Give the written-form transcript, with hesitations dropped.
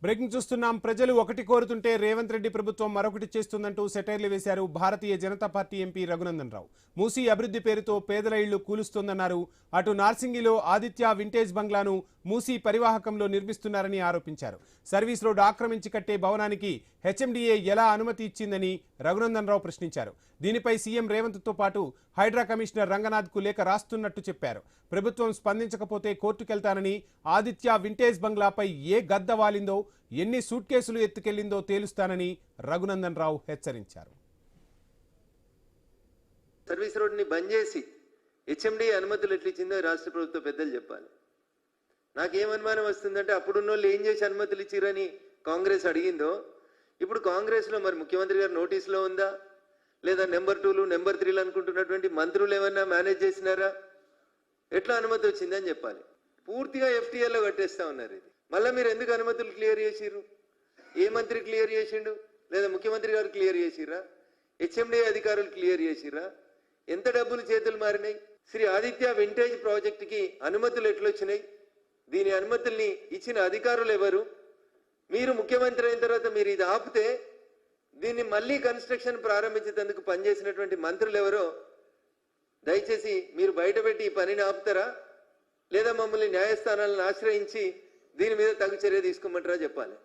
Breaking చూస్తున్నాం. ప్రజలు ఒకటి కోరుతుంటే రేవంత్ రెడ్డి ప్రభుత్వం మరొకటి చేస్తుందంటూ సెటైర్లు వేశారు భారతీయ జనతా పార్టీ ఎంపీ రఘునందన్ రావు. మూసీ అభివృద్ధి పేరుతో పేదల ఇళ్లు కూలుస్తోందన్నారు. అటు నార్సింగిలో ఆదిత్య వింటేజ్ బంగ్లాను మూసీ పరివాహకంలో నిర్మిస్తున్నారని ఆరోపించారు. సర్వీస్ రోడ్ ఆక్రమించి కట్టే భవనానికి హెచ్ఎండిఏ ఎలా అనుమతి ఇచ్చిందని రఘునందన్ రావు ప్రశ్నించారు. దీనిపై సీఎం రేవంత్తో పాటు హైడ్రా కమిషనర్ రంగనాథ్కు లేఖ రాస్తున్నట్టు చెప్పారు. ప్రభుత్వం స్పందించకపోతే కోర్టుకెళ్తానని, ఆదిత్య వింటేజ్ బంగ్లాపై ఏ గద్ద వాలిందో, ఎన్ని సూట్ కేసులు ఎత్తుకెళ్లిందో తేలుస్తానని రఘునందన్ రావు హెచ్చరించారు. సర్వీస్ రోడ్ ని బంద్ చేసి హెచ్ఎండి అనుమతులు ఎట్లిచ్చిందో రాష్ట్ర ప్రభుత్వ పెద్దలు చెప్పాలి. నాకేం అనుమానం వస్తుందంటే అప్పుడున్న వాళ్ళు ఏం చేసి అనుమతులు ఇచ్చిరని కాంగ్రెస్ అడిగిందో, ఇప్పుడు కాంగ్రెస్లో మరి ముఖ్యమంత్రి గారు నోటీసులో ఉందా, లేదా నెంబర్ 2లు నెంబర్ 3లు అనుకుంటున్నటువంటి మంత్రులు ఏమన్నా మేనేజ్ చేసినారా, ఎట్లా అనుమతి వచ్చిందని చెప్పాలి. పూర్తిగా ఎఫ్టీఎల్లో కట్టేస్తా ఉన్నారు. ఇది మళ్ళీ మీరు ఎందుకు అనుమతులు క్లియర్ చేసిర్రు? ఏ మంత్రి క్లియర్ చేసిండు? లేదా ముఖ్యమంత్రి గారు క్లియర్ చేసిర్రా? హెచ్ఎండి అధికారులు క్లియర్ చేసిర్రా? ఎంత డబ్బులు చేతులు మారినాయి? శ్రీ ఆదిత్య వింటేజ్ ప్రాజెక్టుకి అనుమతులు ఎట్లొచ్చినాయి? దీని అనుమతుల్ని ఇచ్చిన అధికారులు ఎవరు? మీరు ముఖ్యమంత్రి అయిన తర్వాత మీరు ఇది ఆపితే దీన్ని మళ్ళీ కన్స్ట్రక్షన్ ప్రారంభించేందుకు పనిచేసినటువంటి మంత్రులు ఎవరో దయచేసి మీరు బయటపెట్టి ఈ పనిని ఆపుతారా, లేదా మమ్మల్ని న్యాయస్థానాలను ఆశ్రయించి దీని మీద తగు చర్య తీసుకోమంటారా చెప్పాలి.